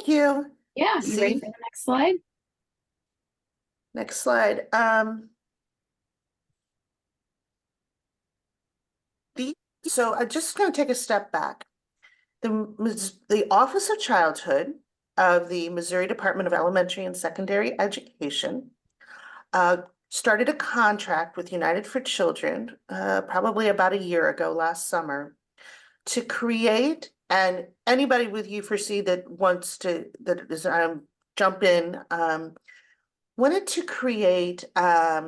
Thank you. Yeah, you ready See, for the next slide? next slide. The, so I'm just going to take a step back. The Office of Childhood of the Missouri Department of Elementary and Secondary Education uh, started a contract with United for Children probably about a year ago, last summer, to create, and anybody with U4C that wants to, that is, jump in, wanted to create a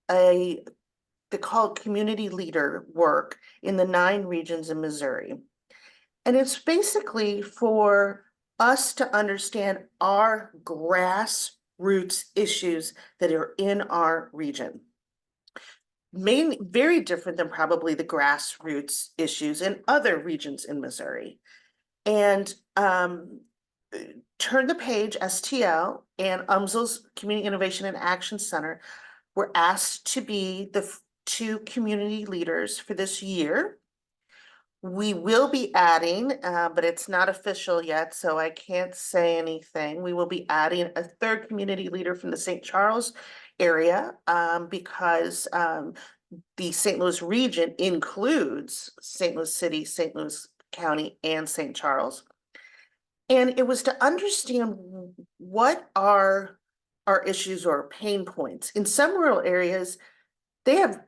they call it community leader work in the 9 regions in Missouri. And it's basically for us to understand our grassroots issues that are in our region. Mainly very different than probably the grassroots issues in other regions in Missouri. And Turn the Page STL and UMSL's Community Innovation and Action Center were asked to be the 2 community leaders for this year. We will be adding, but it's not official yet, so I can't say anything. We will be adding a 3rd community leader from the St. Charles area because the St. Louis region includes St. Louis City, St. Louis County, and St. Charles. And it was to understand what are our issues or pain points. In some rural areas, they have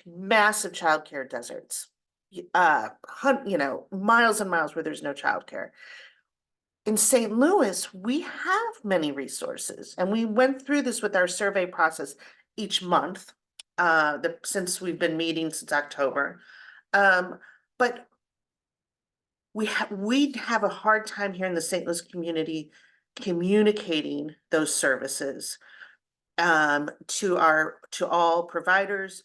massive childcare deserts, miles and miles where there's no childcare. In St. Louis, we have many resources, and we went through this with our survey process each month, since we've been meeting since October. But we'd have a hard time here in the St. Louis community communicating those services to all providers,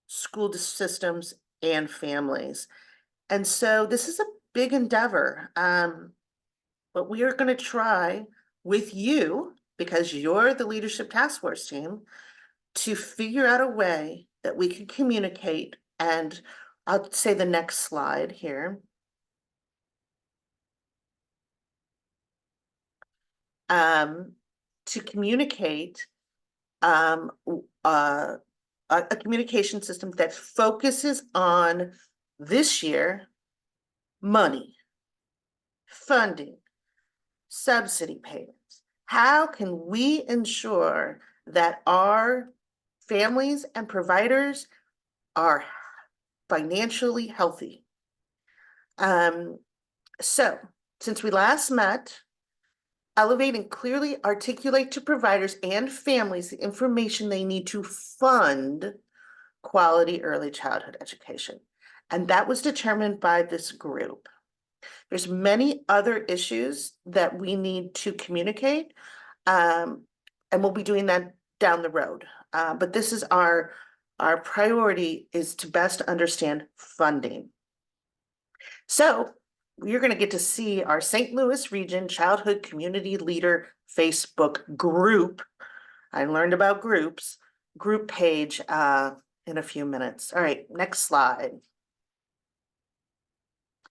school systems, and families. And so this is a big endeavor, but we are going to try with you, because you're the leadership task force team, to figure out a way that we can communicate. And I'll say the next slide here. To communicate a communication system that focuses on this year money, funding, subsidy payments. How can we ensure that our families and providers are financially healthy? So since we last met, elevate and clearly articulate to providers and families the information they need to fund quality early childhood education. And that was determined by this group. There's many other issues that we need to communicate, and we'll be doing that down the road. But this is our priority, is to best understand funding. So you're going to get to see our St. Louis Region Childhood Community Leader Facebook group. I learned about groups, group page in a few minutes. All right, next slide.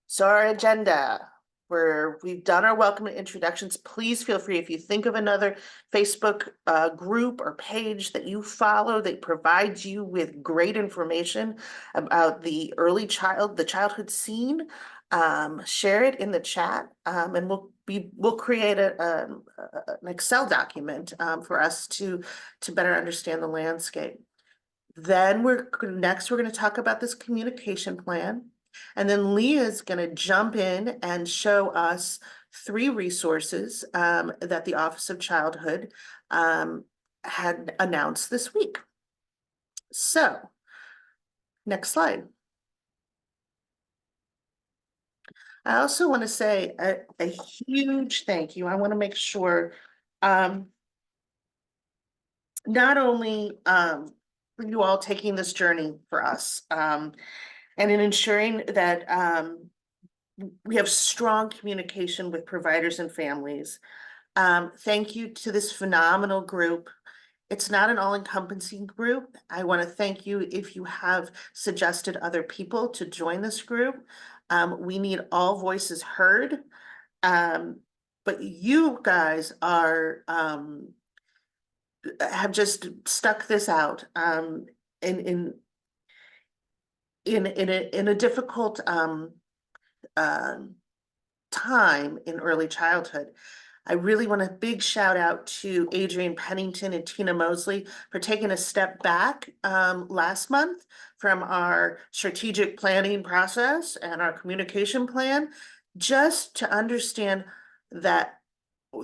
So our agenda, we've done our welcome and introductions. Please feel free, if you think of another Facebook group or page that you follow that provides you with great information about the childhood scene, share it in the chat, and we'll create an Excel document for us to better understand the landscape. Then we're going to talk about this communication plan. And then Leah's going to jump in and show us 3 resources that the Office of Childhood had announced this week. So, next slide. I also want to say a huge thank you. I want to make sure not only for you all taking this journey for us, and in ensuring that we have strong communication with providers and families. Thank you to this phenomenal group. It's not an all-encompassing group. I want to thank you if you have suggested other people to join this group. We need all voices heard. but you guys are, have just stuck this out, in a difficult, time in early childhood. I really want a big shout out to Adrian Pennington and Tina Mosley for taking a step back last month from our strategic planning process and our communication plan, just to understand that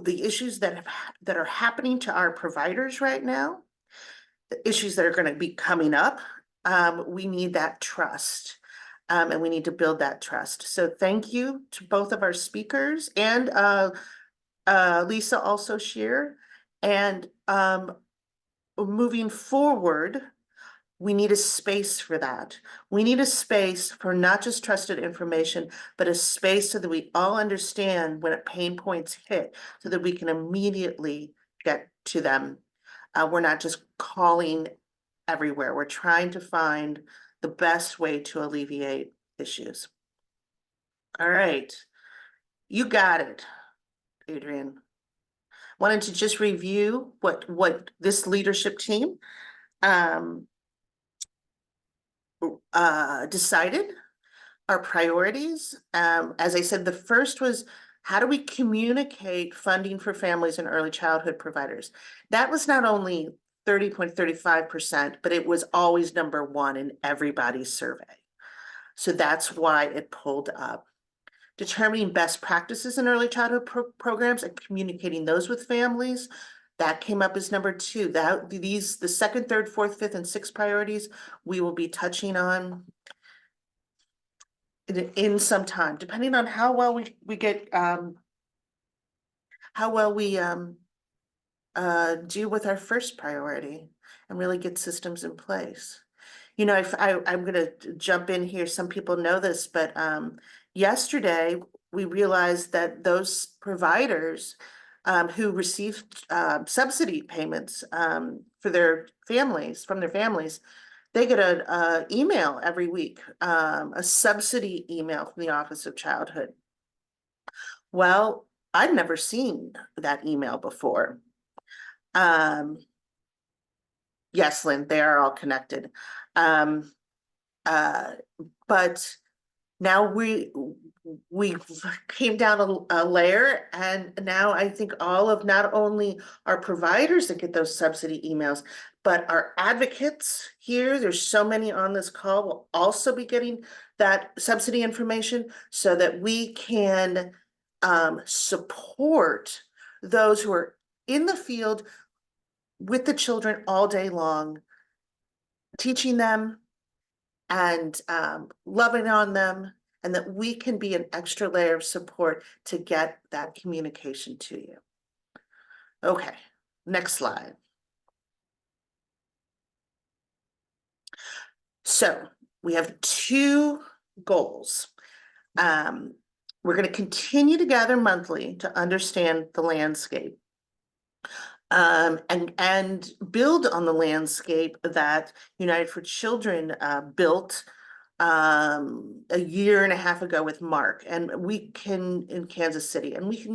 the issues that are happening to our providers right now, the issues that are going to be coming up, we need that trust. And we need to build that trust. So thank you to both of our speakers and Lisa also share. And moving forward, we need a space for that. We need a space for not just trusted information, but a space so that we all understand when pain points hit, so that we can immediately get to them. We're not just calling everywhere. We're trying to find the best way to alleviate issues. All right, you got it, Adrian. Wanted to just review what this leadership team decided, our priorities. As I said, the first was, how do we communicate funding for families and early childhood providers? That was not only 30.35%, but it was always number one in everybody's survey. So that's why it pulled up. Determining best practices in early childhood programs and communicating those with families, that came up as number two. The second, third, fourth, fifth, and sixth priorities we will be touching on in some time, depending on how well we get, how well we do with our first priority and really get systems in place. You know, I'm gonna jump in here, some people know this, but yesterday we realized that those providers who received subsidy payments for their families, from their families, they get an email every week, a subsidy email from the Office of Childhood. Well, I'd never seen that email before. Yes, Lynn, they are all connected. But now we came down a layer, and now I think all of not only our providers that get those subsidy emails, but our advocates here, there's so many on this call, will also be getting that subsidy information so that we can support those who are in the field with the children all day long, teaching them and loving on them, and that we can be an extra layer of support to get that communication to you. Okay, next slide. So we have two goals. We're going to continue to gather monthly to understand the landscape. And build on the landscape that United for Children built a year and a half ago with Mark, and we can, in Kansas City, and we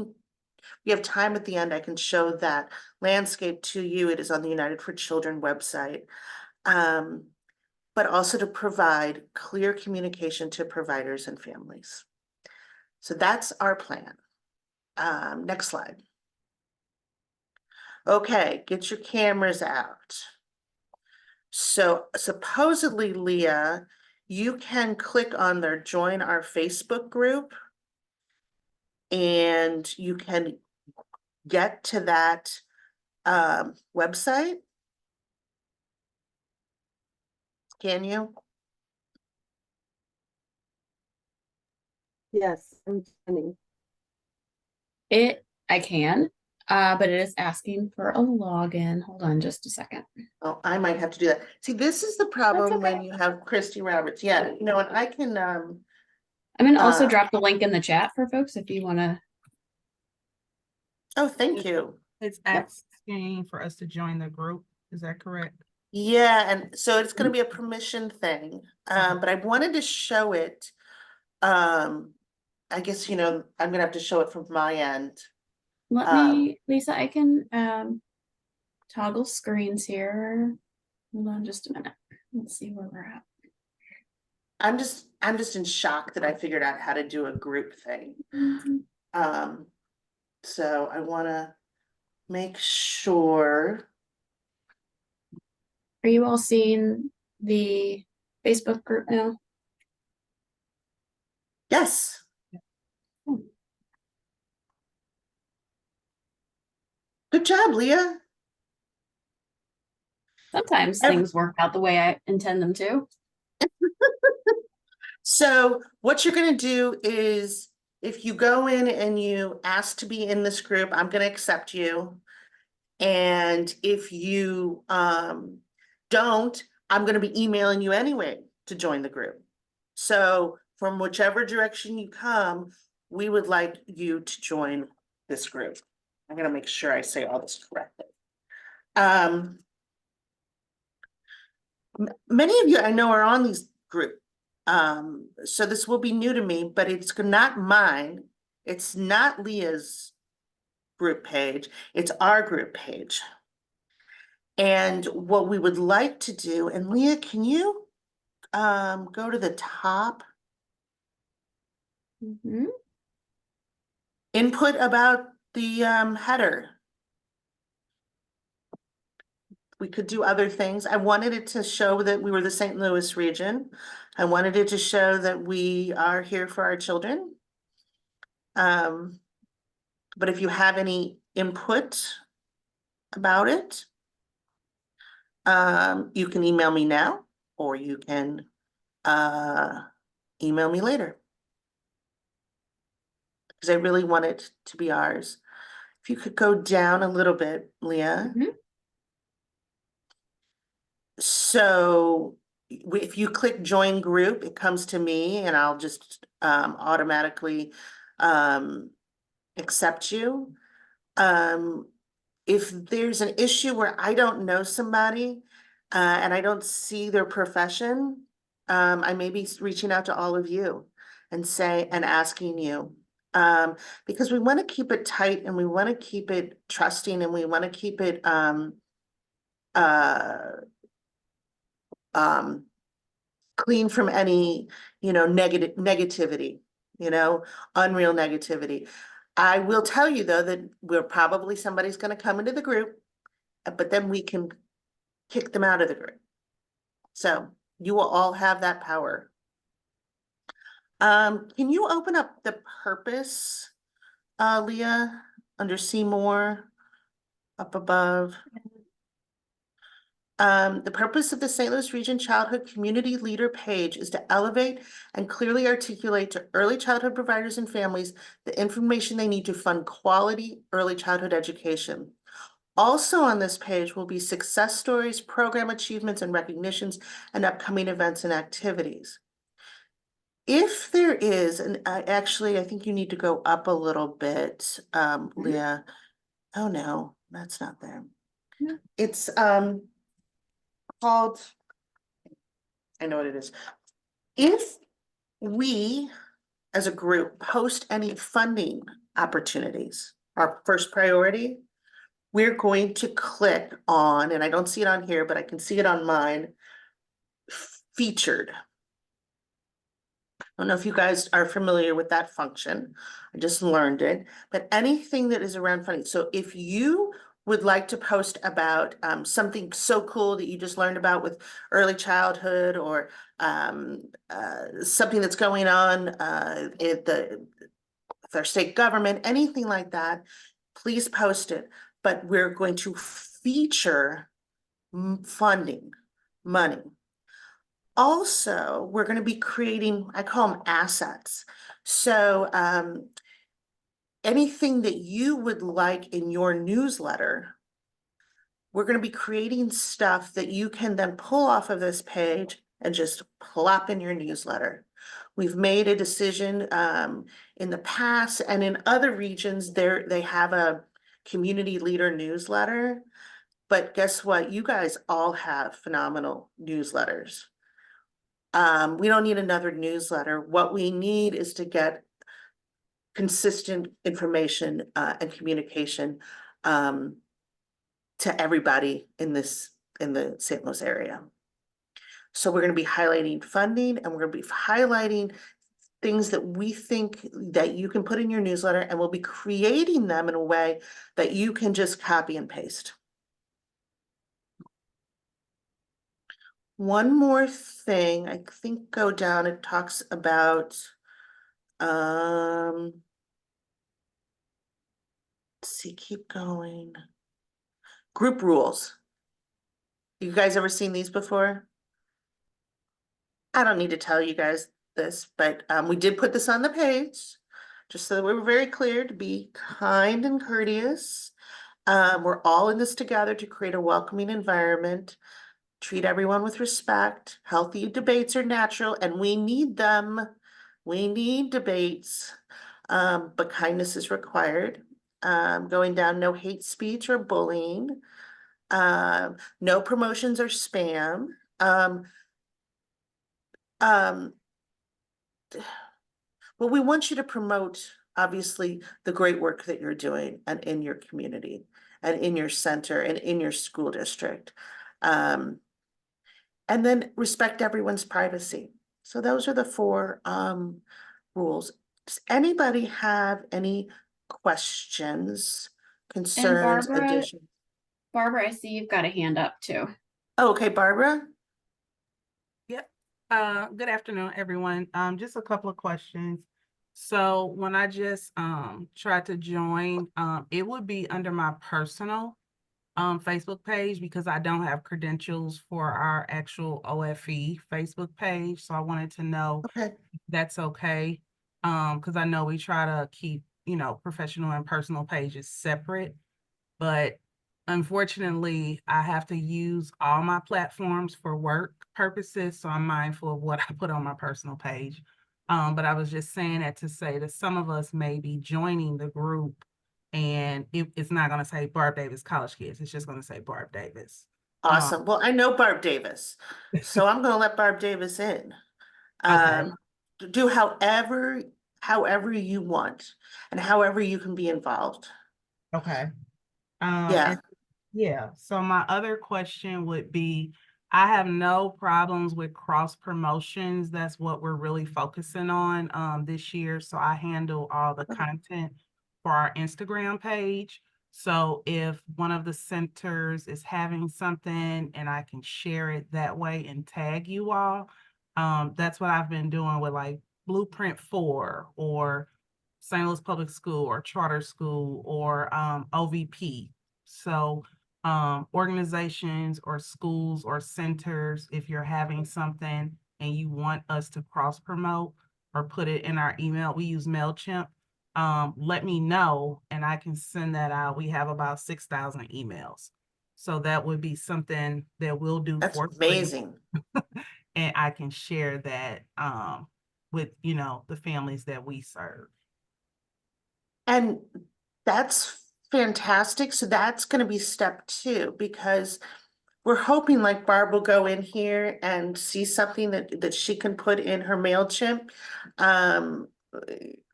have time at the end, I can show that landscape to you. It is on the United for Children website. But also to provide clear communication to providers and families. So that's our plan. Next slide. Okay, get your cameras out. So supposedly, Leah, you can click on their join our Facebook group and you can get to that website. Can you? Yes, I'm joining. I can, but it is asking for a login. Hold on just a second. Oh, I might have to do that. See, this is the problem okay. when you have Christy Roberts. Yeah, you know, and I can I'm gonna also drop the link in the chat for folks if you want to. Oh, thank you. It's asking for us to join the group. Is that correct? Yeah, and so it's going to be a permission thing. But I wanted to show it. I guess, you know, I'm gonna have to show it from my end. Let me, Lisa, I can toggle screens here. Hold on just a minute. Let's see where we're at. I'm just in shock that I figured out how to do a group thing. So I wanna make sure. Are you all seeing the Facebook group now? Yes. Good job, Leah. Sometimes Ev- things work out the way I intend them to. So what you're gonna do is, if you go in and you ask to be in this group, I'm gonna accept you. And if you don't, I'm gonna be emailing you anyway to join the group. So from whichever direction you come, we would like you to join this group. I'm gonna make sure I say all this correctly. Many of you I know are on these group. So this will be new to me, but it's not mine. It's not Leah's group page. It's our group page. And what we would like to do, and Leah, can you go to the top? Mhm. Input about the header. We could do other things. I wanted it to show that we were the St. Louis region. I wanted it to show that we are here for our children. But if you have any input about it, you can email me now, or you can email me later. Because I really want it to be ours. If you could go down a little bit, Leah. Mhm. So if you click join group, it comes to me and I'll just automatically accept you. If there's an issue where I don't know somebody and I don't see their profession, I may be reaching out to all of you and asking you. Because we want to keep it tight and we want to keep it trusting and we want to keep it clean from any, negativity, unreal negativity. I will tell you though, that we're probably somebody's gonna come into the group, but then we can kick them out of the group. So you will all have that power. Can you open up the purpose, Leah, under see more, up above? The purpose of the St. Louis Region Childhood Community Leader page is to elevate and clearly articulate to early childhood providers and families the information they need to fund quality early childhood education. Also on this page will be success stories, program achievements and recognitions, and upcoming events and activities. If there is, and actually, I think you need to go up a little bit, Leah. Oh, no, that's not there. Yeah. It's called, I know what it is. If we, as a group, post any funding opportunities, our first priority, we're going to click on, and I don't see it on here, but I can see it on mine, featured. I don't know if you guys are familiar with that function. I just learned it, but anything that is around funding. So if you would like to post about something so cool that you just learned about with early childhood, or something that's going on with our state government, anything like that, please post it. But we're going to feature funding, money. Also, we're going to be creating, I call them assets. So anything that you would like in your newsletter, we're going to be creating stuff that you can then pull off of this page and just plop in your newsletter. We've made a decision in the past, and in other regions, they have a community leader newsletter. But guess what? You guys all have phenomenal newsletters. We don't need another newsletter. What we need is to get consistent information and communication to everybody in the St. Louis area. So we're going to be highlighting funding, and we're going to be highlighting things that we think that you can put in your newsletter, and we'll be creating them in a way that you can just copy and paste. One more thing, I think go down, it talks about let's see, keep going. Group rules. You guys ever seen these before? I don't need to tell you guys this, but we did put this on the page, just so that we were very clear to be kind and courteous. We're all in this together to create a welcoming environment, treat everyone with respect. Healthy debates are natural, and we need them. We need debates, but kindness is required. Going down, no hate speech or bullying. No promotions or spam. Well, we want you to promote, obviously, the great work that you're doing and in your community and in your center and in your school district. And then respect everyone's privacy. So those are the 4 rules. Does anybody have any questions, concerns, Barbara- additions? Barbara, I see you've got a hand up too. Oh, okay, Barbara? Yep. Good afternoon, everyone. Just a couple of questions. So when I just tried to join, it would be under my personal Facebook page because I don't have credentials for our actual OFE Facebook page. So I wanted to know Okay, if that's okay. Because I know we try to keep, professional and personal pages separate, but unfortunately, I have to use all my platforms for work purposes, so I'm mindful of what I put on my personal page. But I was just saying that to say that some of us may be joining the group and it's not going to say Barb Davis College Kids. It's just going to say Barb Davis. awesome. Well, I know Barb Davis, so I'm gonna let Barb Davis in. Okay. Do however you want and however you can be involved. Okay. Yeah, And yeah, so my other question would be, I have no problems with cross promotions. That's what we're really focusing on this year. So I handle all the content for our Instagram page. So if one of the centers is having something and I can share it that way and tag you all, that's what I've been doing with like Blueprint 4 or St. Louis Public School or Charter School or OVP. So organizations or schools or centers, if you're having something and you want us to cross promote or put it in our email, we use MailChimp. Let me know and I can send that out. We have about 6,000 emails. So that would be something that we'll do that's for free. amazing. And I can share that with, the families that we serve. And that's fantastic. So that's gonna be step 2, because we're hoping like Barb will go in here and see something that she can put in her MailChimp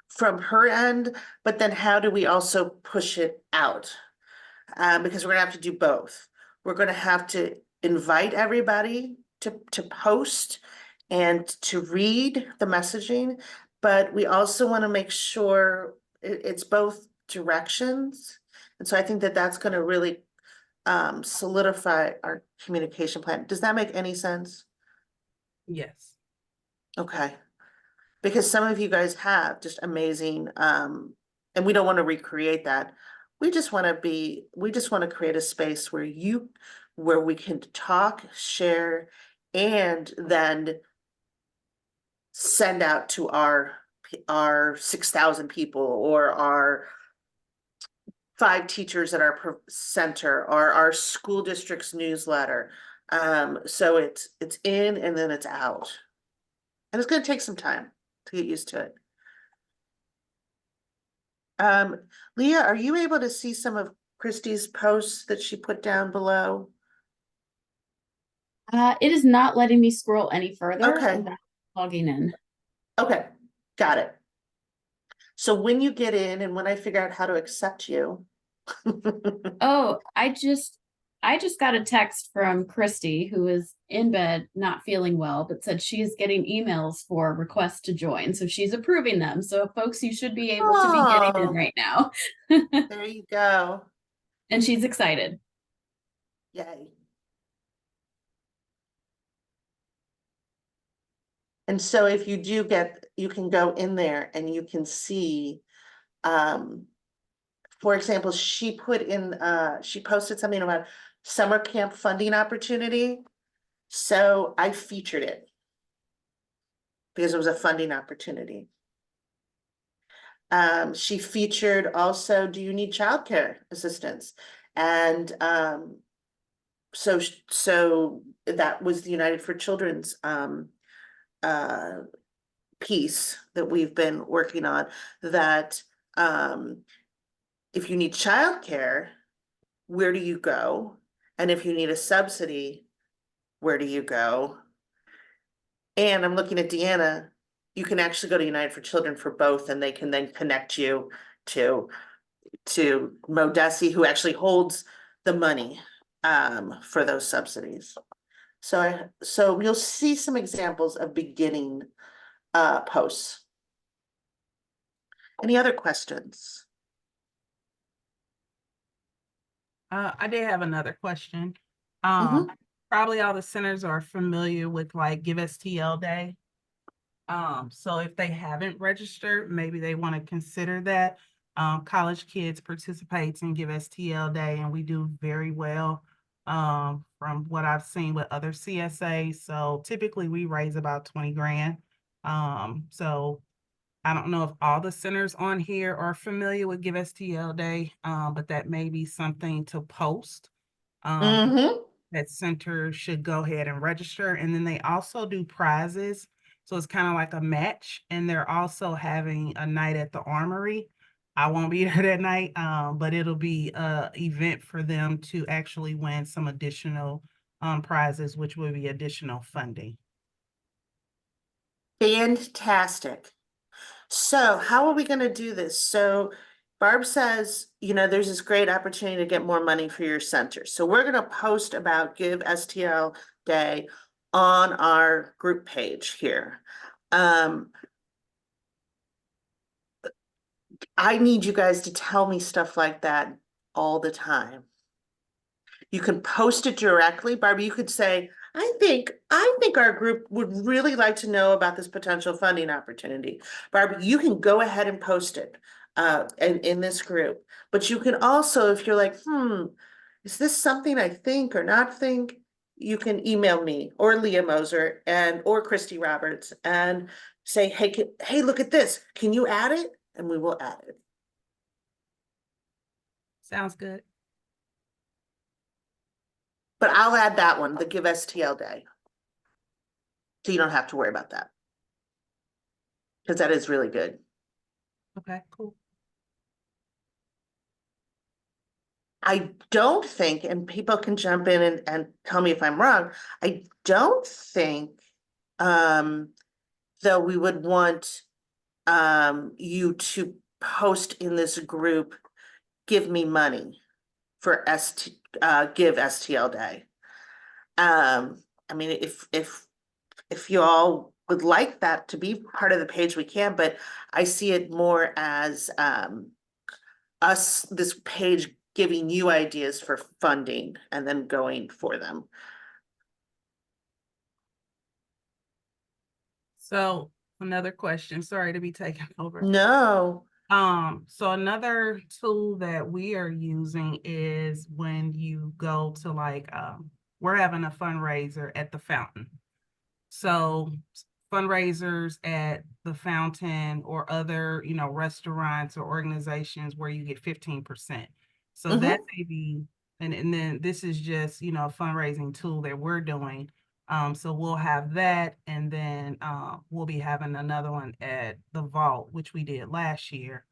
from her end, but then how do we also push it out? Because we're gonna have to do both. We're gonna have to invite everybody to post and to read the messaging, but we also want to make sure it's both directions. And so I think that that's gonna really solidify our communication plan. Does that make any sense? Yes. Okay. Because some of you guys have just amazing, and we don't want to recreate that. We just want to create a space where we can talk, share, and then send out to our 6,000 people or our 5 teachers at our center or our school district's newsletter. So it's in and then it's out. And it's gonna take some time to get used to it. Leah, are you able to see some of Christie's posts that she put down below? It is not letting me scroll any further Okay. without logging in. Okay, got it. So when you get in and when I figure out how to accept you. Oh, I just got a text from Christy, who is in bed, not feeling well, but said she's getting emails for requests to join. So she's approving them. So folks, you should be able to be getting in Oh, right now. there you go. And she's excited. Yay. And so if you do get, you can go in there and you can see, for example, she put in, she posted something about summer camp funding opportunity. So I featured it because it was a funding opportunity. She featured also, do you need childcare assistance? And so that was the United for Children's piece that we've been working on, that if you need childcare, where do you go? And if you need a subsidy, where do you go? And I'm looking at Deanna, you can actually go to United for Children for both, and they can then connect you to Modesi, who actually holds the money for those subsidies. So you'll see some examples of beginning posts. Any other questions? I did have another question. Mhm. Probably all the centers are familiar with like Give STL Day. So if they haven't registered, maybe they want to consider that. College Kids participates in Give STL Day, and we do very well from what I've seen with other CSAs. So typically we raise about 20 grand. So I don't know if all the centers on here are familiar with Give STL Day, but that may be something to post. Mm-hmm. That center should go ahead and register. And then they also do prizes. So it's kind of like a match. And they're also having a night at the Armory. I won't be there that night, but it'll be a event for them to actually win some additional prizes, which will be additional funding. Fantastic. So how are we gonna do this? So Barb says, there's this great opportunity to get more money for your center. So we're gonna post about Give STL Day on our group page here. I need you guys to tell me stuff like that all the time. You can post it directly. Barbie, you could say, I think our group would really like to know about this potential funding opportunity. Barbie, you can go ahead and post it in this group. But you can also, if you're like, is this something I think or not think? You can email me or Leah Moser or Christy Roberts and say, hey, look at this. Can you add it? And we will add it. Sounds good. But I'll add that one, the Give STL Day. So you don't have to worry about that. Because that is really good. Okay, cool. I don't think, and people can jump in and tell me if I'm wrong, I don't think though we would want you to post in this group, give me money for Give STL Day. I mean, if you all would like that to be part of the page, we can, but I see it more as this page giving you ideas for funding and then going for them. So another question, sorry to be taking over. No. So another tool that we are using is when you go to like, we're having a fundraiser at the fountain. So fundraisers at the fountain or other, restaurants or organizations where you get 15%. So that may be, and then this is just, a fundraising tool that we're doing. So we'll have that, and then we'll be having another one at the Vault, which we did last year.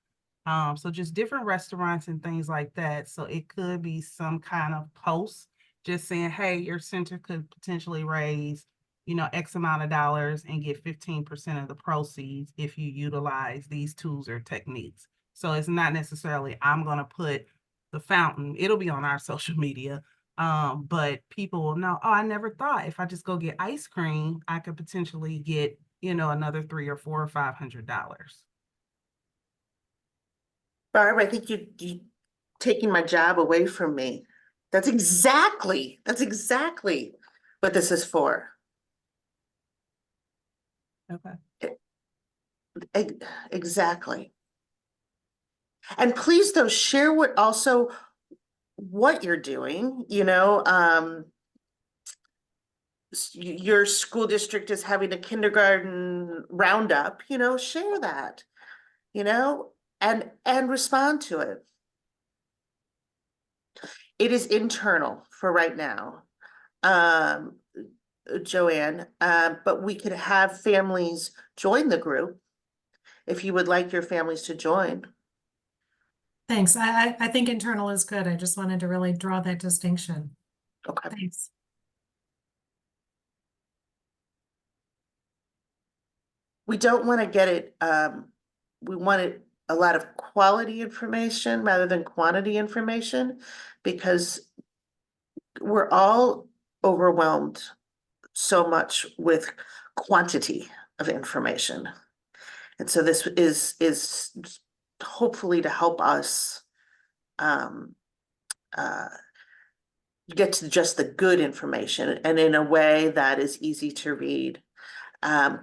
So just different restaurants and things like that. So it could be some kind of post just saying, hey, your center could potentially raise X amount of dollars and get 15% of the proceeds if you utilize these tools or techniques. So it's not necessarily, I'm going to put the fountain, it'll be on our social media. But people will know, oh, I never thought if I just go get ice cream, I could potentially get, another $300 or $400 or $500. Barb, I think you taking my job away from me. That's exactly what this is for. Okay. Exactly. And please though, share what you're doing, your school district is having a kindergarten roundup, share that, and respond to it. It is internal for right now, Joanne, but we could have families join the group if you would like your families to join. Thanks. I think internal is good. I just wanted to really draw that distinction. Okay. Thanks. We don't want to get it, we wanted a lot of quality information rather than quantity information, because we're all overwhelmed so much with quantity of information. And so this is hopefully to help us get to just the good information and in a way that is easy to read,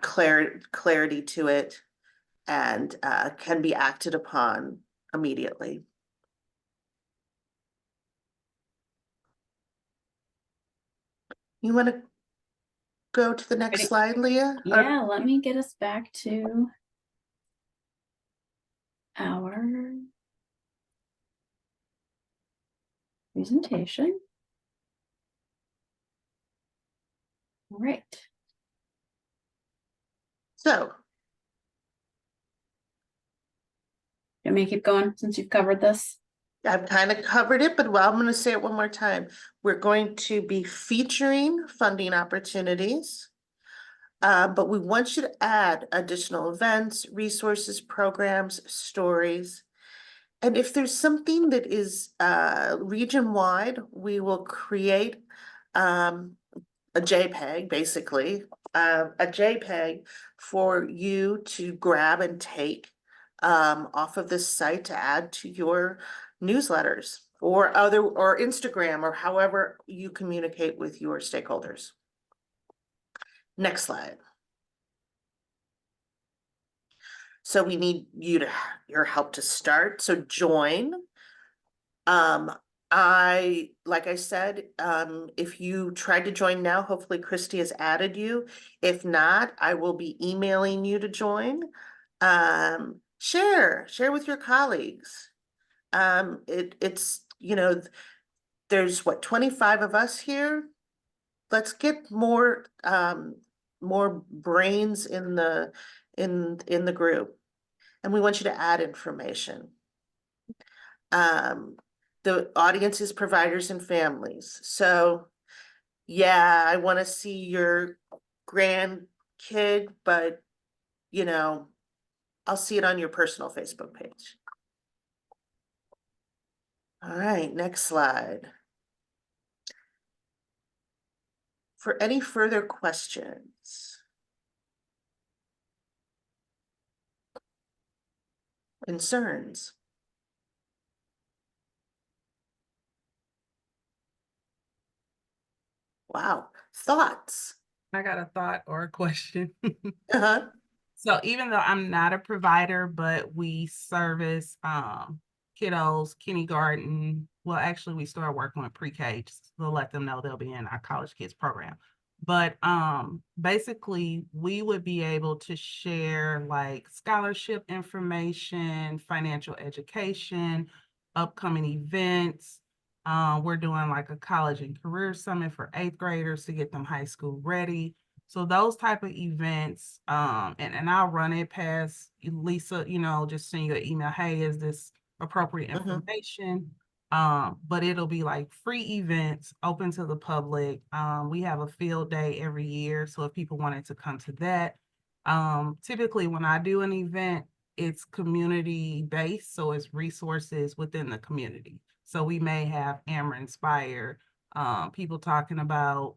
clarity to it, and can be acted upon immediately. You want to go to the next Ready? slide, Leah? Yeah, let me get us back to our presentation. All right. So, You want me to keep going since you've covered this? I've kind of covered it, but I'm going to say it one more time. We're going to be featuring funding opportunities, but we want you to add additional events, resources, programs, stories. And if there's something that is region-wide, we will create a JPEG, basically, a JPEG for you to grab and take off of this site to add to your newsletters or Instagram, or however you communicate with your stakeholders. Next slide. So we need your help to start. So join. Like I said, if you tried to join now, hopefully Christy has added you. If not, I will be emailing you to join. Share with your colleagues. It's, there's what, 25 of us here. Let's get more brains in the group. And we want you to add information. The audience is providers and families. So yeah, I want to see your grandkid, but I'll see it on your personal Facebook page. All right, next slide. For any further questions, concerns? Wow, thoughts? I got a thought or a question. Uh-huh. So even though I'm not a provider, but we service kiddos, kindergarten. Well, actually we started working with pre-K to let them know they'll be in our college kids program. But basically we would be able to share like scholarship information, financial education, upcoming events. We're doing like a college and career summit for 8th graders to get them high school ready. So those type of events, and I'll run it past Lisa, just send you an email. Hey, is this appropriate information? But it'll be like free events open to the public. We have a field day every year. So if people wanted to come to that, typically when I do an event, it's community based. So it's resources within the community. So we may have Amber Inspire, people talking about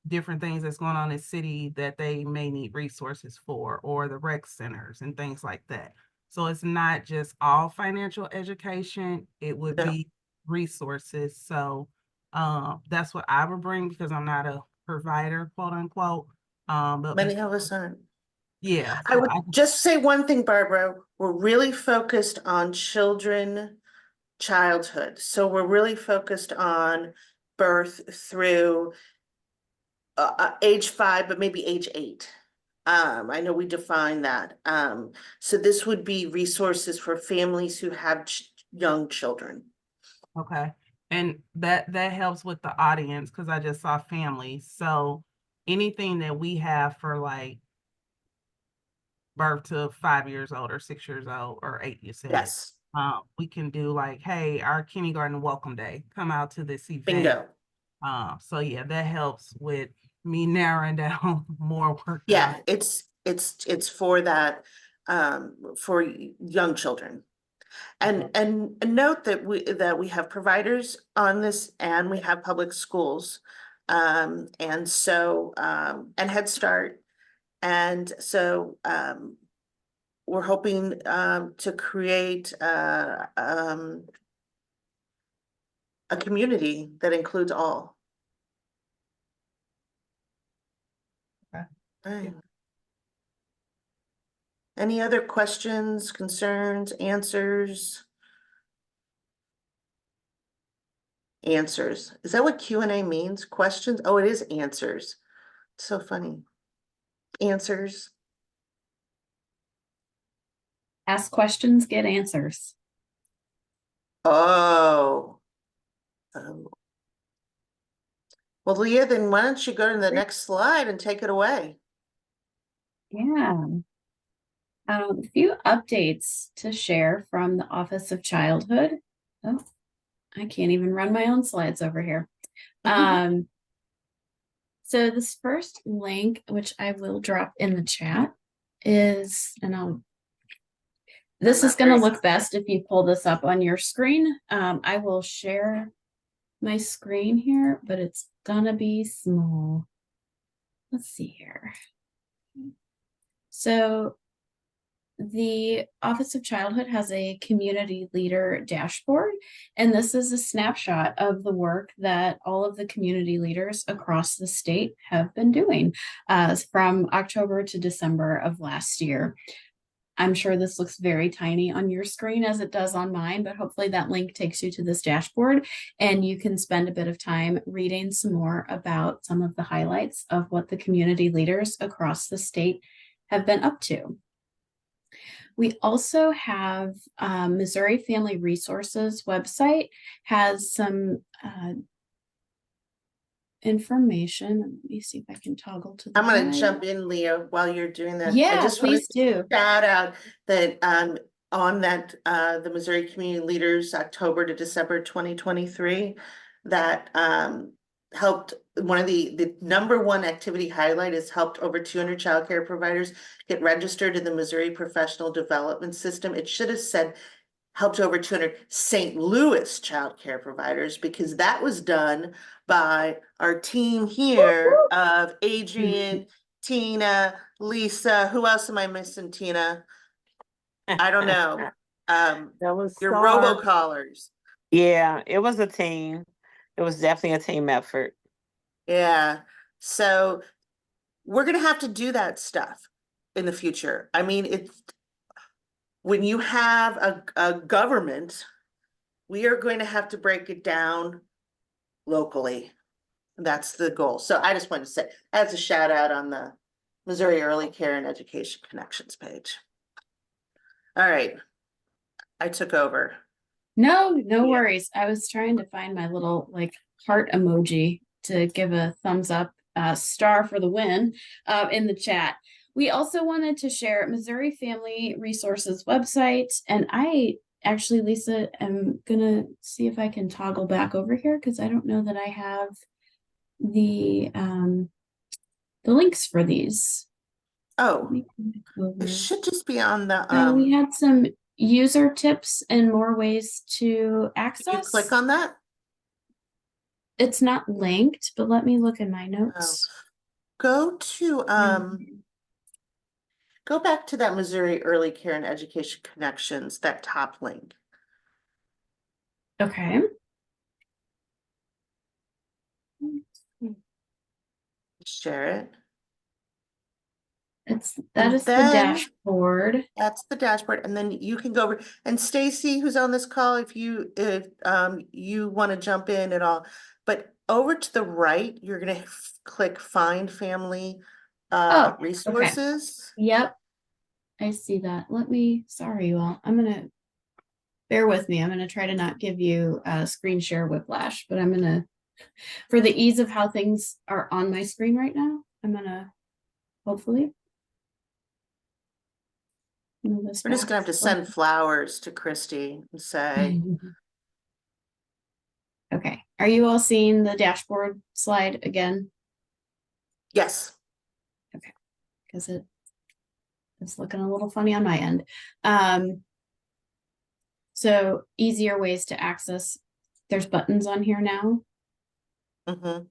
different things that's going on in the city that they may need resources for, or the rec centers and things like that. So it's not just all financial education, it would No. be resources. So that's what I would bring because I'm not a provider, quote unquote. But Many of us aren't. yeah, I so would just say one thing, Barbara, we're really focused on childhood. So we're really focused on birth through age 5, but maybe age 8. I know we define that. So this would be resources for families who have young children. okay. And that helps with the audience because I just saw families. So anything that we have for like birth to 5 years old or 6 years old or 8, you said. Yes, We can do like, hey, our kindergarten welcome day, come out to this event. bingo. So yeah, that helps with me narrowing down more work. Yeah, it's for that, for young children. And note that we have providers on this and we have public schools. And so, and Head Start. And so, we're hoping, to create, a community that includes all. Okay. Right. Any other questions, concerns, answers? Answers. Is that what Q&A means? Questions? Oh, it is answers. So funny. Answers. Ask questions, get answers. Oh. Oh. Well, Leah, then why don't you go to the next slide and take it away? Yeah. A few updates to share from the Office of Childhood. Oh, I can't even run my own slides over here. So this first link, which I will drop in the chat, is, and this is going to look best if you pull this up on your screen. I will share my screen here, but it's gonna be small. Let's see here. So the Office of Childhood has a community leader dashboard, and this is a snapshot of the work that all of the community leaders across the state have been doing from October to December of last year. I'm sure this looks very tiny on your screen as it does on mine, but hopefully that link takes you to this dashboard and you can spend a bit of time reading some more about some of the highlights of what the community leaders across the state have been up to. We also have Missouri Family Resources website has some information. Let me see if I can toggle to the I'm gonna right. jump in, Leah, while you're doing that. Yeah, I just wanna please do. shout out that on that the Missouri Community Leaders October to December 2023 that helped, one of the number one activity highlight is helped over 200 childcare providers get registered in the Missouri Professional Development System. It should have said helped over 200 St. Louis childcare providers, because that was done by our team here of Adrian, Tina, Lisa. Who else am I missing, Tina? I don't know. That was Your Star. robocallers. Yeah, it was a team. It was definitely a team effort. Yeah. So we're gonna have to do that stuff in the future. I mean, it's when you have a government, we are going to have to break it down locally. That's the goal. So I just wanted to say, as a shout out on the Missouri Early Care and Education Connections page. All right, I took over. No Yeah. worries. I was trying to find my little like heart emoji to give a thumbs up, star for the win in the chat. We also wanted to share Missouri Family Resources website, and I actually, Lisa, I'm gonna see if I can toggle back over here because I don't know that I have the links for these. Let Oh, me come back over. it should just be on the, So we can had some user tips and more ways to you access. click on that? It's not linked, but let me look in my notes. Go to, go back to that Missouri Early Care and Education Connections, that top link. Okay. Share it. That And is the then- dashboard. That's the dashboard, and then you can go over, and Stacy, who's on this call, if you want to jump in at all, but over to the right, you're gonna click Find Family Oh, okay. Resources. Yep. I see that. Sorry, you all. Bear with me. I'm gonna try to not give you a screen share whiplash, but for the ease of how things are on my screen right now, I'm gonna hopefully move this We're just gonna have to back. send flowers to Christy and say, Okay. Are you all seeing the dashboard slide again? yes, Because it's looking a little funny on my end. So easier ways to access. There's buttons on here now. mhm,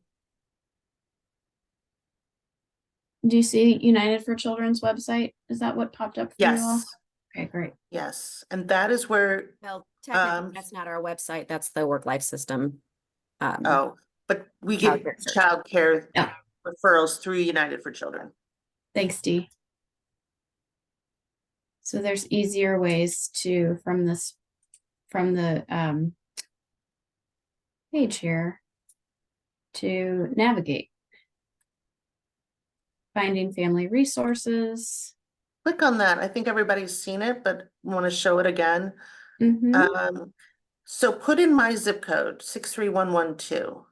Do you see United for Children's website? Is that what popped up for you all? yes, Okay, great. yes, and that is where, Well, technically, Um, that's not our website, that's the work life system. oh, but we get Childcare search. childcare Yeah. referrals through United for Children. Thanks, Dee. So there's easier ways from the page here to navigate. Finding family resources. Click on that. I think everybody's seen it, but want to show it again. Mhm. So put in my zip code, 63112.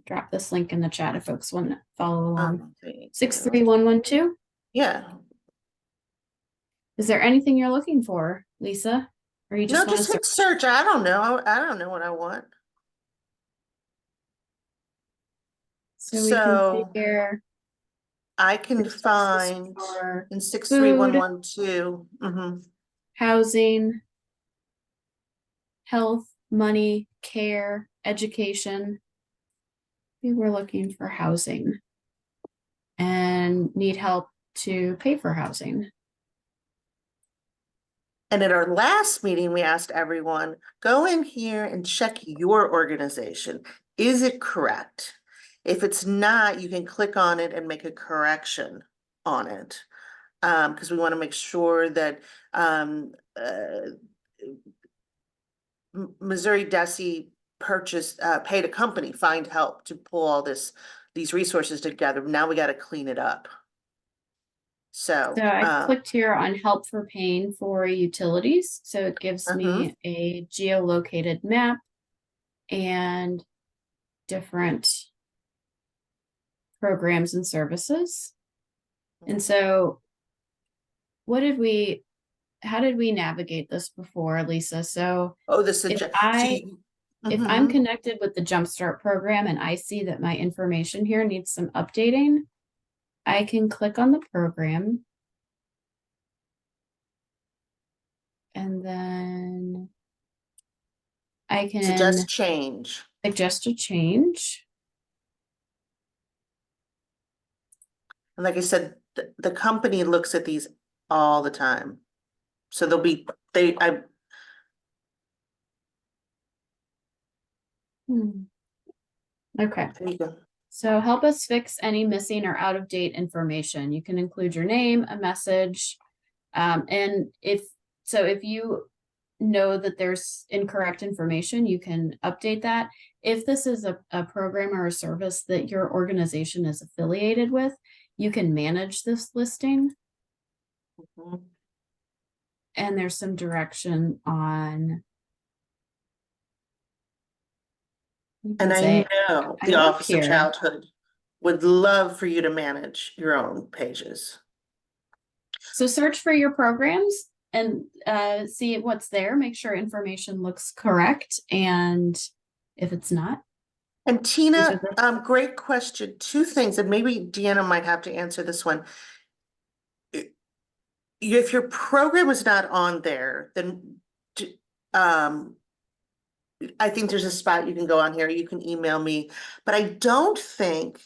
Drop this link in the chat if folks want to follow along. 63112. 63112. Yeah, Is there anything you're looking for, Lisa? Or you no, just want just to hit search. I don't know. I don't know what I want. so we can see So- here I can resources find for in 63112. housing, health, money, care, education. We were looking for housing and need help to pay for housing. And at our last meeting, we asked everyone, go in here and check your organization. Is it correct? If it's not, you can click on it and make a correction on it. Because we want to make sure that Missouri DESE paid a company, Find Help, to pull all these resources together. Now we got to clean it up. So I clicked here on help for paying for utilities. So it gives me a geolocated map and different programs and services. And so how did we navigate this before, Lisa? So this is if I'm connected with the Jumpstart program and I see that my information here needs some updating, I can click on the program and then I can suggest change. suggest a change. And like I said, the company looks at these all the time. So Hmm. Okay. There you go. So help us fix any missing or out of date information. You can include your name, a message. And if you know that there's incorrect information, you can update that. If this is a program or a service that your organization is affiliated with, you can manage this listing. Mhm. And there's some direction on. And I know I the work Office here. of Childhood would love for you to manage your own pages. So search for your programs and see what's there, make sure information looks correct, and if it's not, And Tina, These great question. Two things, and maybe Deanna might have to answer this one. If your program is not on there, then I think there's a spot you can go on here. You can email me, but I don't think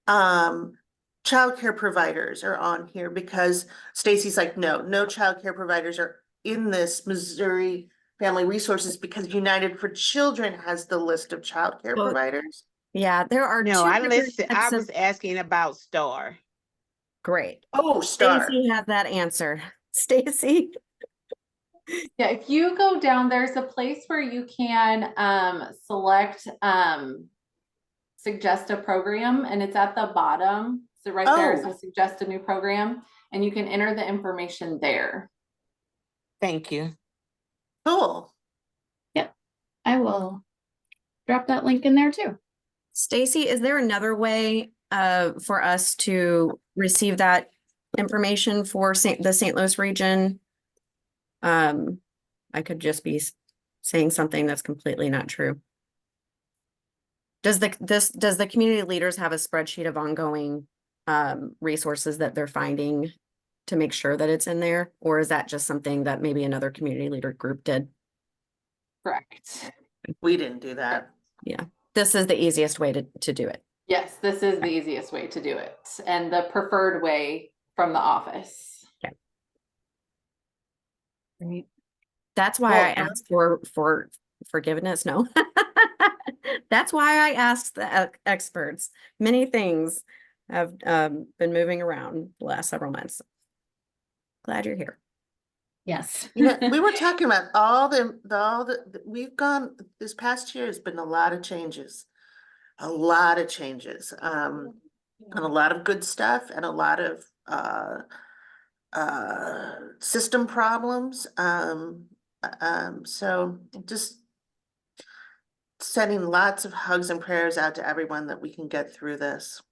childcare providers are on here because Stacy's like, no childcare providers are in this Missouri Family Resources because United for Children has the list of childcare Well, providers. Yeah, there are No, two I different listed, I types of, was asking about Star. great. Oh, Star. Stacy has that answer. Stacy? Yeah, if you go down, there's a place where you can select suggest a program, and it's at the bottom. So right there is Oh. a suggest a new program, and you can enter the information there. Thank you. Cool. I will drop that link in there too. Stacy, is there another way for us to receive that information for the St. Louis region? I could just be saying something that's completely not true. Does the community leaders have a spreadsheet of ongoing resources that they're finding to make sure that it's in there? Or is that just something that maybe another community leader group did? Correct. We didn't do that. This is the easiest way to do it. Yes, this is the easiest way to do it, and the preferred way from the office. Great. That's why Well, I asked for forgiveness. No, that's why I asked the experts. Many things have been moving around the last several months. Glad you're here. Yes. You know, we were talking about all the, we've gone, this past year has been a lot of changes. A lot of changes, and a lot of good stuff and a lot of system problems. So just sending lots of hugs and prayers out to everyone that we can get through this.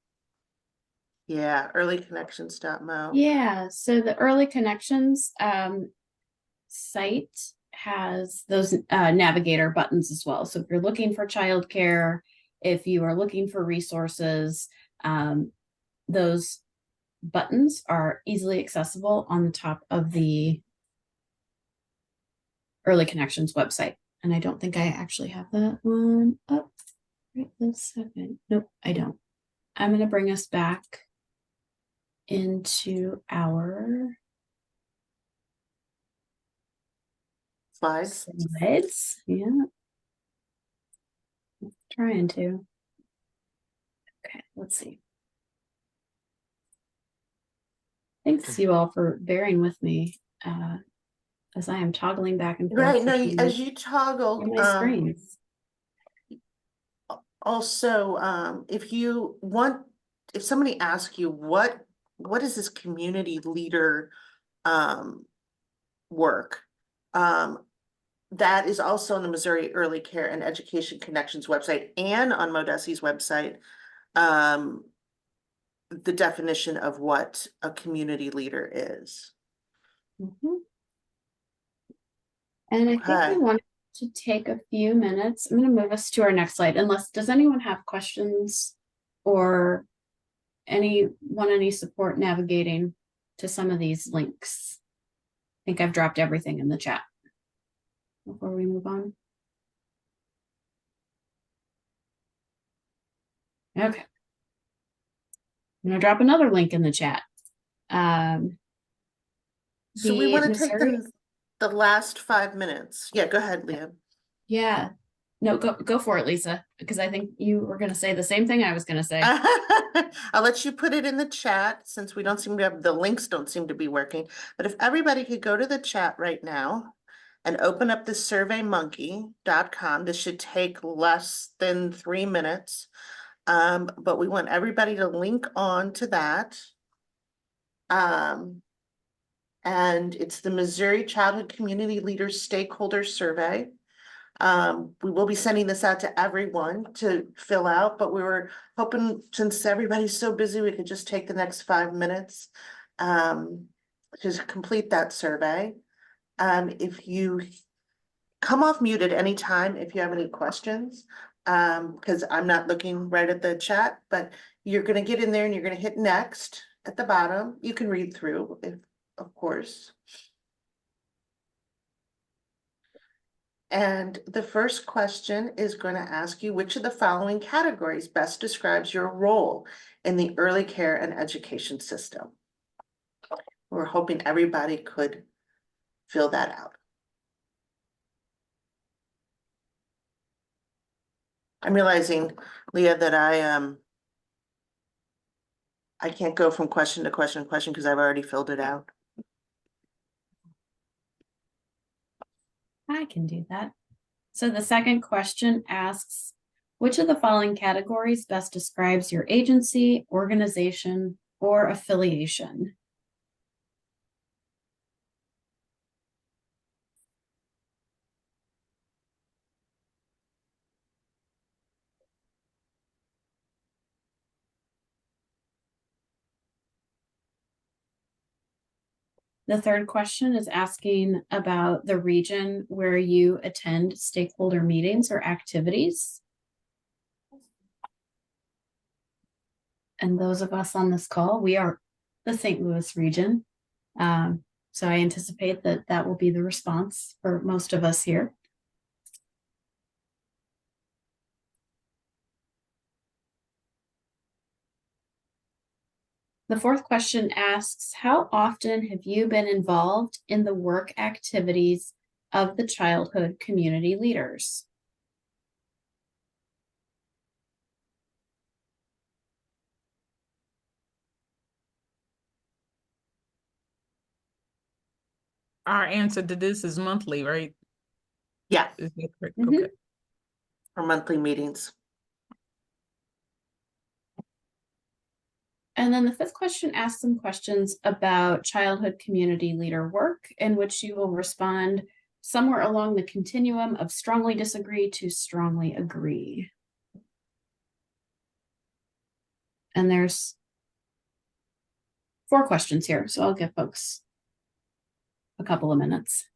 Yeah, earlyconnections.mo. Yeah, so the early connections site has those navigator buttons as well. So if you're looking for childcare, if you are looking for resources, those buttons are easily accessible on the top of the Early Connections website. And I don't think I actually have that one up right this second. Nope, I don't. I'm going to bring us back into our Slides. slides. Yeah. Trying to. Okay, let's see. Thanks you all for bearing with me as I am toggling back and forth. Right, no, between as you toggle, my screens. also, if you want, if somebody asks you what is this community leader work? That is also on the Missouri Early Care and Education Connections website and on Modesi's website. The definition of what a community leader is. Mhm. And I think Okay. we want to take a few minutes. I'm going to move us to our next slide. Does anyone have questions or any support navigating to some of these links? I think I've dropped everything in the chat before we move on. Okay. I'm going to drop another link in the chat. So we The want to take Missouri- the last 5 minutes. Yeah, go ahead, Liam. Yeah. No, go for it, Lisa, because I think you were going to say the same thing I was going to say. I'll let you put it in the chat since we don't seem to have, the links don't seem to be working. But if everybody could go to the chat right now and open up the surveymonkey.com, this should take less than 3 minutes. But we want everybody to link on to that. And it's the Missouri Childhood Community Leaders Stakeholder Survey. We will be sending this out to everyone to fill out, but we were hoping, since everybody's so busy, we could just take the next 5 minutes to complete that survey. If you come off mute at any time if you have any questions, because I'm not looking right at the chat, but you're gonna get in there and you're gonna hit next at the bottom. You can read through, if, of course. And the first question is going to ask you which of the following categories best describes your role in the early care and education system. We're hoping everybody could fill that out. I'm realizing, Leah, that I can't go from question to question to question because I've already filled it out. I can do that. So the second question asks, which of the following categories best describes your agency, organization, or affiliation? The third question is asking about the region where you attend stakeholder meetings or activities. And those of us on this call, we are the St. Louis region. So I anticipate that that will be the response for most of us here. The fourth question asks, how often have you been involved in the work activities of the childhood community leaders? Our answer to this is monthly, right? Yeah, Is that correct? Mhm. Okay. for monthly meetings. And then the fifth question asks some questions about childhood community leader work, in which you will respond somewhere along the continuum of strongly disagree to strongly agree. And there's 4 questions here, so I'll give folks a couple of minutes.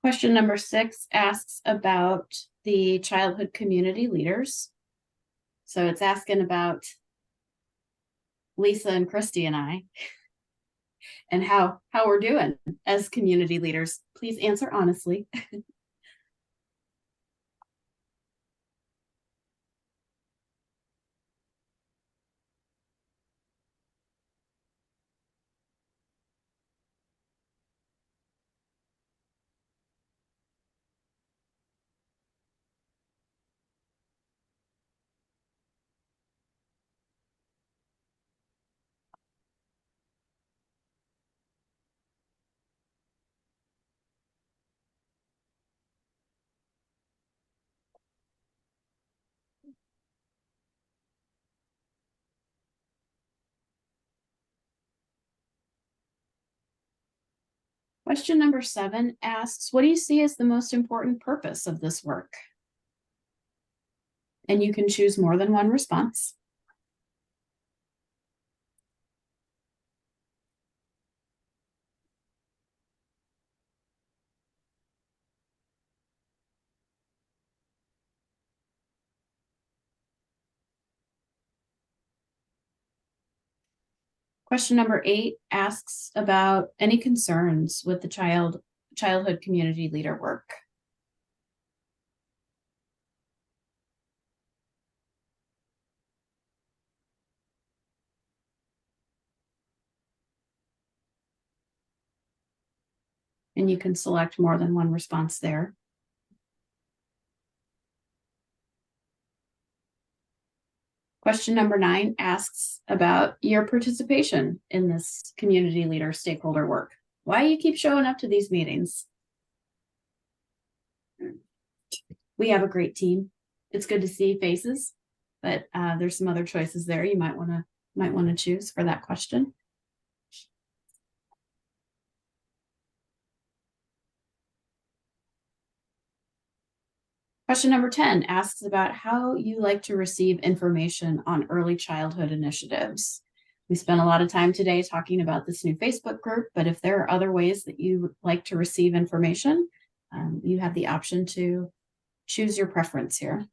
Question number 6 asks about the childhood community leaders. So it's asking about Lisa and Christy and I, and how we're doing as community leaders. Please answer honestly. Question number 7 asks, what do you see as the most important purpose of this work? And you can choose more than one response. Question number 8 asks about any concerns with the childhood community leader work. And you can select more than one response there. Question number 9 asks about your participation in this community leader stakeholder work. Why you keep showing up to these meetings? We have a great team. It's good to see faces, but there's some other choices there you might want to choose for that question. Question number 10 asks about how you like to receive information on early childhood initiatives. We spent a lot of time today talking about this new Facebook group, but if there are other ways that you would like to receive information, you have the option to choose your preference here.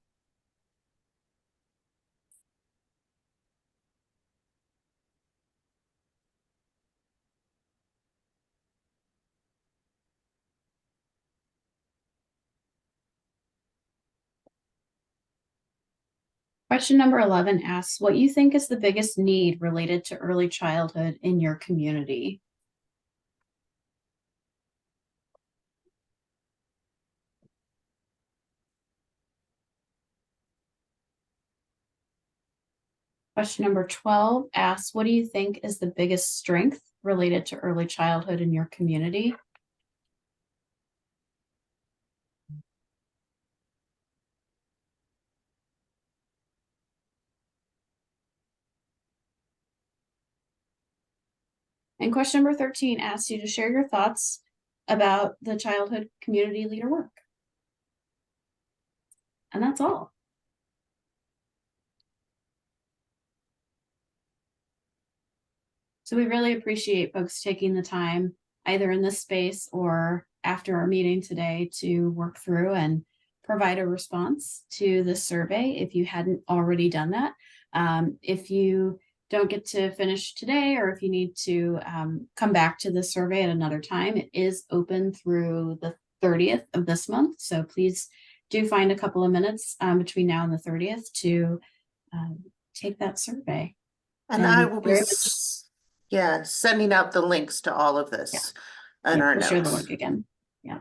Question number 11 asks what you think is the biggest need related to early childhood in your community. Question number 12 asks, what do you think is the biggest strength related to early childhood in your community? And question number 13 asks you to share your thoughts about the childhood community leader work. And that's all. So we really appreciate folks taking the time either in this space or after our meeting today to work through and provide a response to the survey if you hadn't already done that. If you don't get to finish today, or if you need to come back to the survey at another time, it is open through the 30th of this month. So please do find a couple of minutes between now and the 30th to take that survey. And I And will be, very much- sending out the links to all of this in Yeah, our we'll share the notes. link again. Yeah.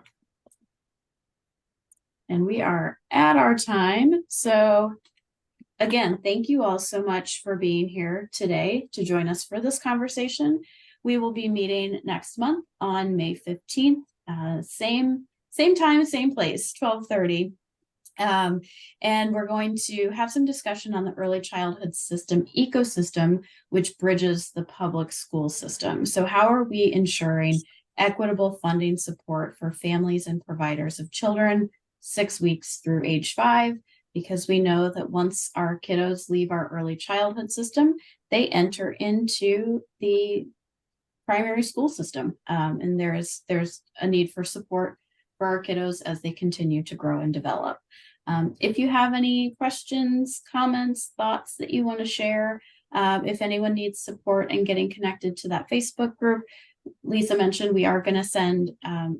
And we are at our time. So again, thank you all so much for being here today to join us for this conversation. We will be meeting next month on May 15th, same time, same place, 12:30. And we're going to have some discussion on the early childhood system ecosystem, which bridges the public school system. So how are we ensuring equitable funding support for families and providers of children 6 weeks through age 5? Because we know that once our kiddos leave our early childhood system, they enter into the primary school system. And there's a need for support for our kiddos as they continue to grow and develop. If you have any questions, comments, thoughts that you want to share, if anyone needs support in getting connected to that Facebook group, Lisa mentioned we are going to send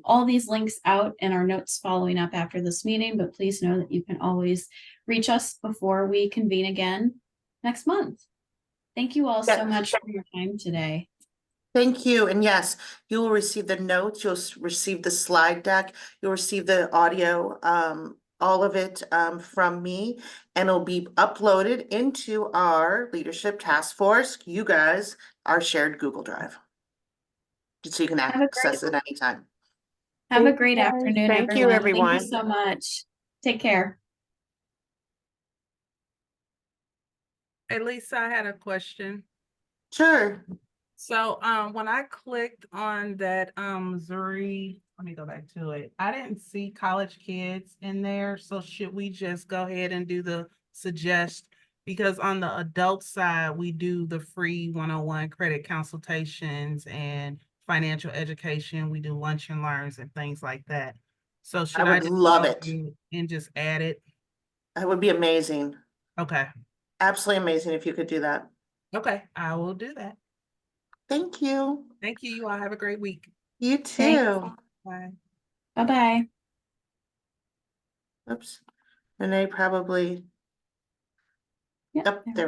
all these links out in our notes following up after this meeting, but please know that you can always reach us before we convene again next month. Thank you all so much for your time today. Thank you. And yes, you will receive the notes, you'll receive the slide deck, you'll receive the audio, all of it from me, and it'll be uploaded into our leadership task force, you guys, our shared Google Drive. So you can Have a access it anytime. Have a Thank you, great guys. afternoon, Thank you, everyone. everyone. Thank you so much. Take care. Hey, Lisa, I had a question. Sure. So, when I clicked on that, Missouri, let me go back to it. I didn't see college kids in there. So should we just go ahead and do the suggest? Because on the adult side, we do the free 101 credit consultations and financial education. We do lunch and learns and things like that. So should I would just love go it. through and just add it? That would be amazing. Okay. Absolutely amazing if you could do that. Okay, I will do that. Thank you. Thank you. You all have a great week. You Thanks. too. Bye. Bye-bye. Oops. Renee probably, Yep, yep, there we there